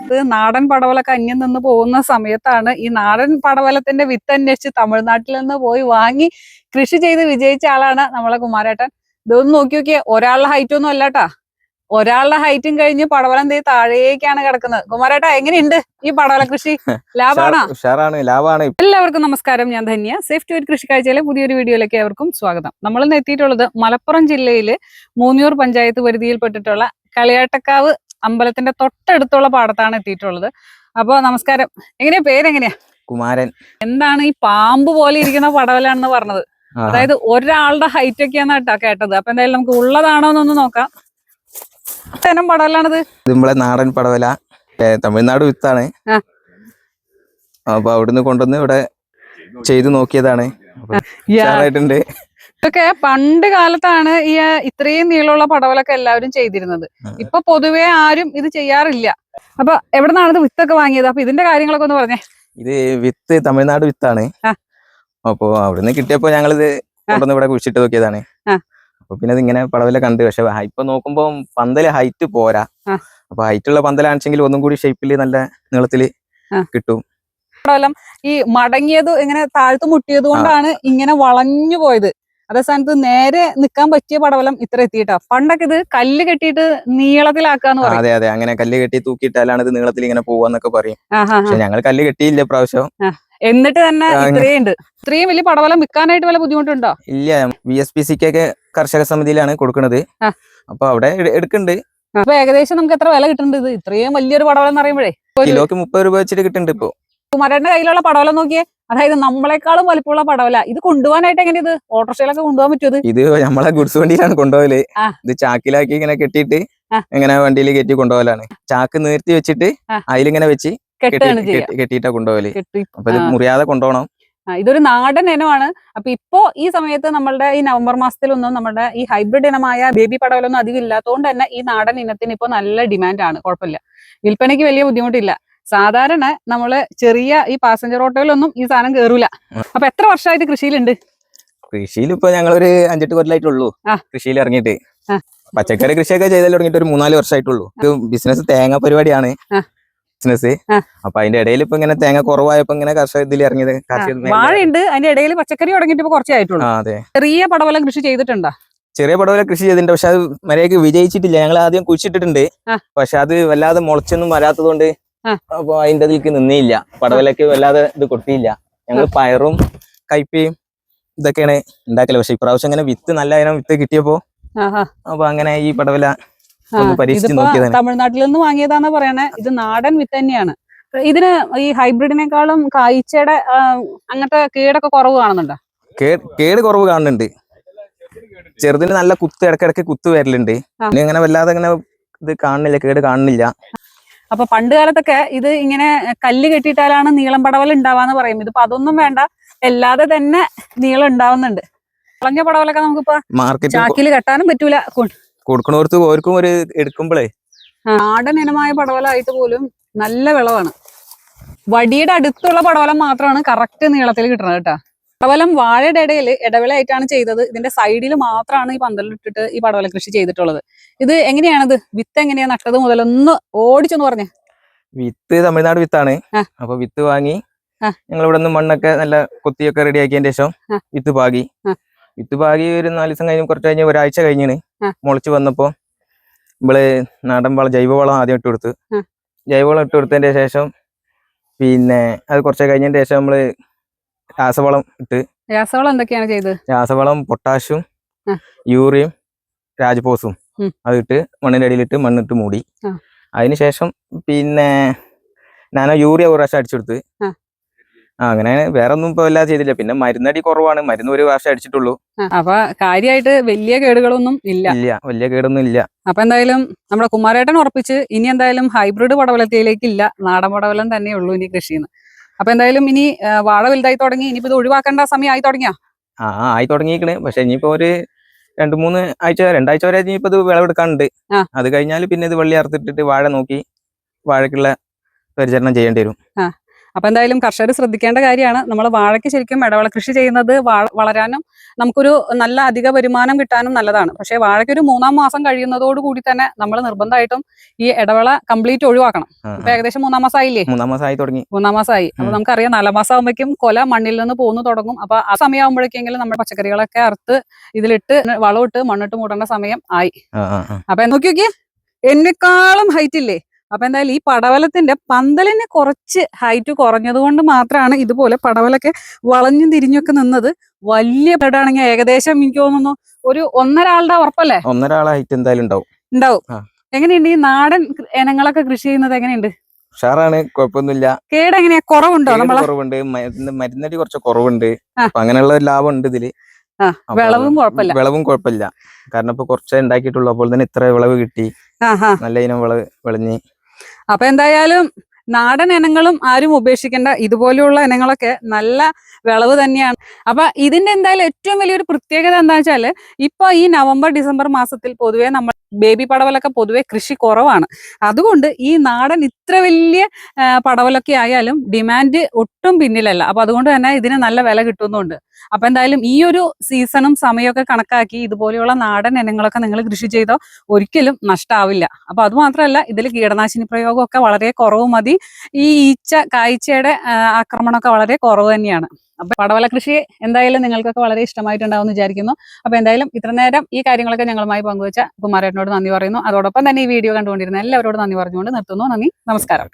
ഇത് നാടൻ പടവലൊക്കെ അന്യം നിന്ന് പോകുന്ന സമയത്താണ് ഈ നാടൻ പടവലത്തിന്റെ വിത്ത് അന്വേഷിച്ച് തമിഴ്നാട്ടിൽ നിന്ന് പോയി വാങ്ങി കൃഷി ചെയ്ത് വിജയിച്ച ആളാണ് നമ്മളെ കുമാരേട്ടൻ. ഇതൊന്നും നോക്കിയേ, ഒരാളുടെ ഹൈറ്റ് ഒന്നും അല്ലാട്ടാ. ഒരാളുടെ ഹൈറ്റും കഴിഞ്ഞ് പടവലം താഴേക്കാണ് കിടക്കുന്നത്. കുമാരേട്ടാ, എങ്ങനെയുണ്ട് ഈ പടവല കൃഷി? ലാഭാണോ? എല്ലാവർക്കും നമസ്കാരം, ഞാൻ ധന്യ. സേഫ് ടു കൃഷി കാഴ്ചയിലെ പുതിയൊരു വീഡിയോയിലേക്ക് ഏവർക്കും സ്വാഗതം. നമ്മൾ ഇന്ന് എത്തിയിട്ടുള്ളത് മലപ്പുറം ജില്ലയില് മൂന്നിയൂർ പഞ്ചായത്ത് പരിധിയിൽപ്പെട്ടിട്ടുള്ള കളിയാട്ടക്കാവ് അമ്പലത്തിന്റെ തൊട്ടടുത്തുള്ള പാടത്താണ് എത്തിയിട്ടുള്ളത്. അപ്പൊ നമസ്കാരം, പേരെങ്ങനെയാ? കുമാരൻ. എന്താണ് ഈ പാമ്പ് പോലെ ഇരിക്കുന്ന പടവലാണെന്ന് പറഞ്ഞത്? അതായത് ഒരാളുടെ ഹൈറ്റ് ഒക്കെയാണ് കേട്ടത്. അപ്പൊ എന്തായാലും നമുക്ക് ഉള്ളതാണോ എന്നൊന്ന് നോക്കാം. തരം പടവലാണിത്? നമ്മളെ നാടൻ പടവല, തമിഴ്നാട് വിത്താണ്. അപ്പൊ അവിടുന്ന് കൊണ്ടുവന്ന് ഇവിടെ ചെയ്ത് നോക്കിയതാണ്. ഇതൊക്കെ പണ്ട് കാലത്താണ് ഈ ഇത്രയും നീളമുള്ള പടവലൊക്കെ എല്ലാവരും ചെയ്തിരുന്നത്. ഇപ്പൊ പൊതുവെ ആരും ഇത് ചെയ്യാറില്ല. അപ്പൊ എവിടുന്നാണ് ഇത് വിത്തൊക്കെ വാങ്ങിയത്? അപ്പൊ ഇതിന്റെ കാര്യങ്ങളൊക്കെ ഒന്ന് പറഞ്ഞേ. ഇത് വിത്ത് തമിഴ്നാട് വിത്താണ്. അപ്പൊ അവിടുന്ന് കിട്ടിയപ്പോ ഞങ്ങളിത് കൊണ്ടുവന്ന് ഇവിടെ കുഴിച്ചിട്ട് നോക്കിയതാണ്. അപ്പൊ പിന്നെ ഇതിങ്ങനെ പടവല കണ്ട്. പക്ഷെ ഇപ്പൊ നോക്കുമ്പോ പന്തല് ഹൈറ്റ് പോരാ. അപ്പൊ ഹൈറ്റുള്ള പന്തലാണെച്ചെങ്കിൽ ഒന്നും കൂടി ഷേപ്പില് നല്ല നീളത്തില് കിട്ടും. പടവലം ഈ മടങ്ങിയത് ഇങ്ങനെ താഴ്ത്തു മുട്ടിയത് കൊണ്ടാണ് ഇങ്ങനെ വളഞ്ഞു പോയത്. അതേ സ്ഥാനത്ത് നേരെ നിക്കാൻ പറ്റിയ പടവലം ഇത്ര എത്തിയിട്ടാ. പണ്ടൊക്കെ ഇത് കല്ല് കെട്ടിയിട്ട് നീളത്തിലാക്കാന്ന് പറയും. അതെ അതെ, അങ്ങനെ കല്ല് കെട്ടി തൂക്കിയിട്ടാലാണ് ഇത് നീളത്തിൽ ഇങ്ങനെ പോവാന്നൊക്കെ പറയും. പക്ഷെ ഞങ്ങൾ കല്ല് കെട്ടിയില്ല പ്രാവശ്യം. എന്നിട്ട് തന്നെ ഇത്രയും വലിയ പടവലം വിൽക്കാനായിട്ട് വല്ല ബുദ്ധിമുട്ടുണ്ടോ? ഇല്ല, VSPCക്കൊക്കെ കർഷക സമിതിയിലാണ് കൊടുക്കുന്നത്. അപ്പൊ അവിടെ എടുക്കുന്നുണ്ട്. അപ്പൊ ഏകദേശം നമുക്ക് എത്ര വില കിട്ടുന്നുണ്ട്? ഇത് ഇത്രയും വലിയൊരു പടവലം എന്ന് പറയുമ്പോഴേ കിലോക്ക് 30 രൂപ വെച്ചിട്ട് കിട്ടുന്നുണ്ട് ഇപ്പൊ. കുമാരന്റെ കയ്യിലുള്ള പടവലം നോക്കിയേ, അതായത് നമ്മളെക്കാളും വലിപ്പമുള്ള പടവല. ഇത് കൊണ്ടുപോകാനായിട്ട് എങ്ങനെ ഇത് ഓട്ടോറിക്ഷയിലൊക്കെ കൊണ്ടുപോകാൻ പറ്റുമത്? ഇത് നമ്മളെ ഗുഡ്സ് വണ്ടിയിലാണ് കൊണ്ടുപോകല്. ഇത് ചാക്കിലാക്കി ഇങ്ങനെ കെട്ടിയിട്ട് ഇങ്ങനെ വണ്ടിയിൽ കയറ്റി കൊണ്ടുപോകലാണ്. ചാക്ക് നിർത്തി വെച്ചിട്ട് അതിലിങ്ങനെ വെച്ച് കെട്ടിയിട്ടാ കൊണ്ടുപോകല്. അപ്പൊ ഇത് മുറിയാതെ കൊണ്ടുപോകണം. ഇതൊരു നാടൻ ഇനമാണ്. അപ്പൊ ഇപ്പോ ഈ സമയത്ത് നമ്മളുടെ ഈ നവംബർ മാസത്തിലൊന്നും നമ്മുടെ ഈ ഹൈബ്രിഡ് ഇനമായ ബേബി പടവലൊന്നും അധികം ഇല്ലാത്തതുകൊണ്ട് തന്നെ ഈ നാടൻ ഇനത്തിന് ഇപ്പൊ നല്ല ഡിമാൻഡാണ്. കുഴപ്പമില്ല, വിൽപ്പനയ്ക്ക് വലിയ ബുദ്ധിമുട്ടില്ല. സാധാരണ നമ്മള് ചെറിയ ഈ പാസഞ്ചർ ഓട്ടോയിലൊന്നും ഈ സാധനം കേറൂല. അപ്പൊ എത്ര വർഷമായിട്ട് കൃഷിയിലുണ്ട്? കൃഷിയിൽ ഇപ്പൊ ഞങ്ങളൊരു 5-8 കൊല്ലമായിട്ടുള്ളൂ കൃഷിയിൽ ഇറങ്ങിയിട്ട്. പച്ചക്കറി കൃഷിയൊക്കെ ചെയ്താൽ തുടങ്ങിയിട്ട് ഒരു 3-4 വർഷമായിട്ടുള്ളൂ. ബിസിനസ് തേങ്ങ പരിപാടിയാണ് ബിസിനസ്. അപ്പൊ അതിന്റെ ഇടയിൽ ഇപ്പൊ ഇങ്ങനെ തേങ്ങ കുറവായപ്പോ ഇങ്ങനെ കർഷക ഇതിൽ ഇറങ്ങിയത്. വാഴയുണ്ട്, അതിന്റെ ഇടയിൽ പച്ചക്കറി തുടങ്ങിയിട്ട് ഇപ്പൊ കുറച്ചേ ആയിട്ടുള്ളൂ. അതെ. ചെറിയ പടവലം കൃഷി ചെയ്തിട്ടുണ്ടോ? ചെറിയ പടവല കൃഷി ചെയ്തിട്ടുണ്ട്. പക്ഷെ അത് മര്യാദക്ക് വിജയിച്ചിട്ടില്ല. ഞങ്ങൾ ആദ്യം കുഴിച്ചിട്ടിട്ടുണ്ട്, പക്ഷെ അത് വല്ലാതെ മുളച്ചൊന്നും വരാത്തതുകൊണ്ട് അപ്പൊ അതിന്റെ അതിലേക്ക് നിന്നില്ല. പടവലക്ക് വല്ലാതെ ഇത് കൊടുത്തില്ല. ഞങ്ങൾ പയറും കയ്പയും ഇതൊക്കെയാണ് ഉണ്ടാക്കല്. പക്ഷെ ഇപ്രാവശ്യം അങ്ങനെ വിത്ത് നല്ല ഇനം വിത്ത് കിട്ടിയപ്പോ അപ്പൊ അങ്ങനെ ഈ പടവല പരീക്ഷിച്ച് നോക്കിയതാണ്. തമിഴ്നാട്ടിൽ നിന്ന് വാങ്ങിയതാന്ന് പറയണേ. ഇത് നാടൻ വിത്ത് തന്നെയാണ്. ഇതിന് ഈ ഹൈബ്രിഡിനേക്കാളും കായ്ച്ചയുടെ അങ്ങനത്തെ കേടൊക്കെ കുറവ് കാണുന്നുണ്ടോ? കേട് കുറവ് കാണുന്നുണ്ട്. ചെറുതിന് നല്ല കുത്ത്, ഇടക്കിടക്ക് കുത്ത് വരലുണ്ട്. അങ്ങനെ വല്ലാതെ അങ്ങനെ ഇത് കാണുന്നില്ല, കേട് കാണുന്നില്ല. അപ്പൊ പണ്ട് കാലത്തൊക്കെ ഇത് ഇങ്ങനെ കല്ല് കെട്ടിയിട്ടാലാണ് നീളം പടവൽ ഉണ്ടാവാന്ന് പറയും. ഇതിപ്പോ അതൊന്നും വേണ്ട, അല്ലാതെ തന്നെ നീളം ഉണ്ടാവുന്നുണ്ട്. വളഞ്ഞ പടവലൊക്കെ നമുക്കിപ്പോ ചാക്കില് കെട്ടാനും പറ്റൂല. കൊടുക്കണോർത്ത് ഓർക്കും ഒരു എടുക്കുമ്പോഴേ നാടൻ ഇനമായ പടവലായിട്ട് പോലും നല്ല വിളവാണ്. വടിയുടെ അടുത്തുള്ള പടവലം മാത്രമാണ് കറക്റ്റ് നീളത്തിൽ കിട്ടുന്നത് കേട്ടോ. പടവലം വാഴയുടെ ഇടയിൽ ഇടവിളയായിട്ടാണ് ചെയ്തത്. ഇതിന്റെ സൈഡിൽ മാത്രമാണ് ഈ പന്തലിട്ടിട്ട് ഈ പടവല കൃഷി ചെയ്തിട്ടുള്ളത്. ഇത് എങ്ങനെയാണിത്? വിത്ത് എങ്ങനെയാ നട്ടത് മുതലൊന്ന് ഓടിച്ചൊന്ന് പറഞ്ഞേ. വിത്ത് തമിഴ്നാട് വിത്താണ്. അപ്പൊ വിത്ത് വാങ്ങി ഞങ്ങൾ ഇവിടെ നിന്ന് മണ്ണൊക്കെ നല്ല കൊത്തിയൊക്കെ റെഡിയാക്കിയതിന് ശേഷം വിത്ത് പാകി ഒരു 4 ദിവസം കഴിഞ്ഞ് കുറച്ച് കഴിഞ്ഞ് ഒരാഴ്ച കഴിഞ്ഞിന് മുളച്ച് വന്നപ്പോ നമ്മള് നാടൻ വളം, ജൈവവളം ആദ്യം ഇട്ട് കൊടുത്ത്. ജൈവവളം ഇട്ട് കൊടുത്തതിന്റെ ശേഷം പിന്നെ അത് കുറച്ച് കഴിഞ്ഞതിന് ശേഷം നമ്മള് രാസവളം ഇട്ട്. രാസവളം എന്തൊക്കെയാണ് ചെയ്തത്? രാസവളം പൊട്ടാഷ്യം, യൂറിയം, രാജ്പോസും അതിട്ട് മണ്ണിന്റെ അടിയിലിട്ട് മണ്ണിട്ട് മൂടി. അതിനുശേഷം പിന്നെ ഞാൻ യൂറിയ ഒരു പ്രാവശ്യം അടിച്ചെടുത്ത്. അങ്ങനെ വേറെ ഒന്നും ഇപ്പൊ എല്ലാം ചെയ്തില്ല. പിന്നെ മരുന്നടി കുറവാണ്, മരുന്ന് ഒരു പ്രാവശ്യം അടിച്ചിട്ടുള്ളൂ. അപ്പൊ കാര്യമായിട്ട് വലിയ കേടുകളൊന്നും ഇല്ല. വലിയ കേടൊന്നും ഇല്ല. അപ്പൊ എന്തായാലും നമ്മുടെ കുമാരേട്ടൻ ഉറപ്പിച്ച് ഇനി എന്തായാലും ഹൈബ്രിഡ് പടവലത്തിലേക്കില്ല, നാടൻ പടവലം തന്നെ ഉള്ളൂ ഇനി കൃഷിന്ന്. അപ്പൊ എന്തായാലും ഇനി വാഴ വലുതായി തുടങ്ങി. ഇനിയിപ്പോ ഇത് ഒഴിവാക്കേണ്ട സമയം ആയി തുടങ്ങിയാ? ആയി തുടങ്ങിയിരിക്കണ്. പക്ഷെ ഇനിയിപ്പോ ഒരു 2-3 ആഴ്ച, 2 ആഴ്ച വരെ ഇനിയിപ്പോ ഇത് വിളവെടുക്കാനുണ്ട്. അത് കഴിഞ്ഞാൽ പിന്നെ ഇത് വള്ളി അറുത്തിട്ടിട്ട് വാഴ നോക്കി വാഴക്കുള്ള പരിചരണം ചെയ്യേണ്ടി വരും. അപ്പൊ എന്തായാലും കർഷകർ ശ്രദ്ധിക്കേണ്ട കാര്യമാണ്. നമ്മൾ വാഴയ്ക്ക് ശരിക്കും ഇടവിള കൃഷി ചെയ്യുന്നത് വളരാനും നമുക്കൊരു നല്ല അധിക വരുമാനം കിട്ടാനും നല്ലതാണ്. പക്ഷേ വാഴയ്ക്ക് ഒരു 3-ാം മാസം കഴിയുന്നതോട് കൂടി തന്നെ നമ്മൾ നിർബന്ധമായിട്ടും ഈ ഇടവിള കംപ്ലീറ്റ് ഒഴിവാക്കണം. ഇപ്പൊ ഏകദേശം 3-ാം മാസം ആയില്ലേ? 3-ാം മാസമായി തുടങ്ങി. 3-ാം മാസമായി. അപ്പൊ നമുക്കറിയാം 4-ാം മാസം ആകുമ്പോഴേക്കും കൊല മണ്ണിൽ നിന്ന് പോകുന്നു തുടങ്ങും. അപ്പൊ ആ സമയമാകുമ്പോഴേക്കെങ്കിലും നമ്മുടെ പച്ചക്കറികളൊക്കെ അറുത്ത് ഇതിലിട്ട് വളമിട്ട് മണ്ണിട്ട് മൂടേണ്ട സമയം ആയി. അപ്പൊ നോക്കിയോക്കിയേ, എന്നെക്കാളും ഹൈറ്റ് ഇല്ലേ? അപ്പൊ എന്തായാലും ഈ പടവലത്തിന്റെ പന്തലിന് കുറച്ച് ഹൈറ്റ് കുറഞ്ഞത് കൊണ്ട് മാത്രമാണ് ഇതുപോലെ പടവലൊക്കെ വളഞ്ഞും തിരിഞ്ഞൊക്കെ നിന്നത്. വലിയ ബ്ലഡാണെങ്കിൽ ഏകദേശം എനിക്ക് തോന്നുന്നു ഒരു 1.5 ആളുടെ ഉറപ്പല്ലേ? 1.5 ആളെ ഹൈറ്റ് എന്തായാലും ഉണ്ടാവും. എങ്ങനെയുണ്ട് ഈ നാടൻ ഇനങ്ങളൊക്കെ കൃഷി ചെയ്യുന്നത്? എങ്ങനെയുണ്ട്? ഉഷാറാണ്, കുഴപ്പമൊന്നുമില്ല. കേടെങ്ങനെയാ? കുറവുണ്ടോ? കുറവുണ്ട്, മരുന്നടി കുറച്ച് കുറവുണ്ട്. അപ്പൊ അങ്ങനെയുള്ള ഒരു ലാഭം ഉണ്ട് ഇതില്. വിളവും കുഴപ്പമില്ല. കാരണം ഇപ്പൊ കുറച്ചേ ഉണ്ടാക്കിയിട്ടുള്ളൂ, അപ്പോൾ തന്നെ ഇത്ര വിളവ് കിട്ടി. നല്ല ഇനം വിളവ് വിളഞ്ഞ്. അപ്പൊ എന്തായാലും നാടൻ ഇനങ്ങളും ആരും ഉപേക്ഷിക്കേണ്ട. ഇതുപോലെയുള്ള ഇനങ്ങളൊക്കെ നല്ല വിളവ് തന്നെയാണ്. അപ്പൊ ഇതിന്റെ എന്തായാലും ഏറ്റവും വലിയൊരു പ്രത്യേകത എന്താ വെച്ചാല്, ഇപ്പൊ ഈ നവംബർ ഡിസംബർ മാസത്തിൽ പൊതുവെ നമ്മൾ ബേബി പടവലൊക്കെ പൊതുവെ കൃഷി കുറവാണ്. അതുകൊണ്ട് ഈ നാടൻ ഇത്ര വലിയ പടവലൊക്കെ ആയാലും ഡിമാൻഡ് ഒട്ടും പിന്നിലല്ല. അപ്പൊ അതുകൊണ്ട് തന്നെ ഇതിന് നല്ല വില കിട്ടുന്നുണ്ട്. അപ്പൊ എന്തായാലും ഈ ഒരു സീസണും സമയമൊക്കെ കണക്കാക്കി ഇതുപോലെയുള്ള നാടൻ ഇനങ്ങളൊക്കെ നിങ്ങൾ കൃഷി ചെയ്തോ ഒരിക്കലും നഷ്ടാവില്ല. അപ്പൊ അത് മാത്രമല്ല, ഇതിൽ കീടനാശിനി പ്രയോഗമൊക്കെ വളരെ കുറവ് മതി. ഈ കായ്ച്ചയുടെ ആക്രമണമൊക്കെ വളരെ കുറവ് തന്നെയാണ്. അപ്പൊ പടവല കൃഷി എന്തായാലും നിങ്ങൾക്കൊക്കെ വളരെ ഇഷ്ടമായിട്ടുണ്ടാവും എന്ന് വിചാരിക്കുന്നു. അപ്പൊ എന്തായാലും ഇത്ര നേരം ഈ കാര്യങ്ങളൊക്കെ ഞങ്ങളുമായി പങ്കുവച്ച കുമാരേട്ടനോട് നന്ദി പറയുന്നു. അതോടൊപ്പം തന്നെ ഈ വീഡിയോ കണ്ടുകൊണ്ടിരുന്ന എല്ലാവരോടും നന്ദി പറഞ്ഞുകൊണ്ട് നിർത്തുന്നു. നന്ദി, നമസ്കാരം.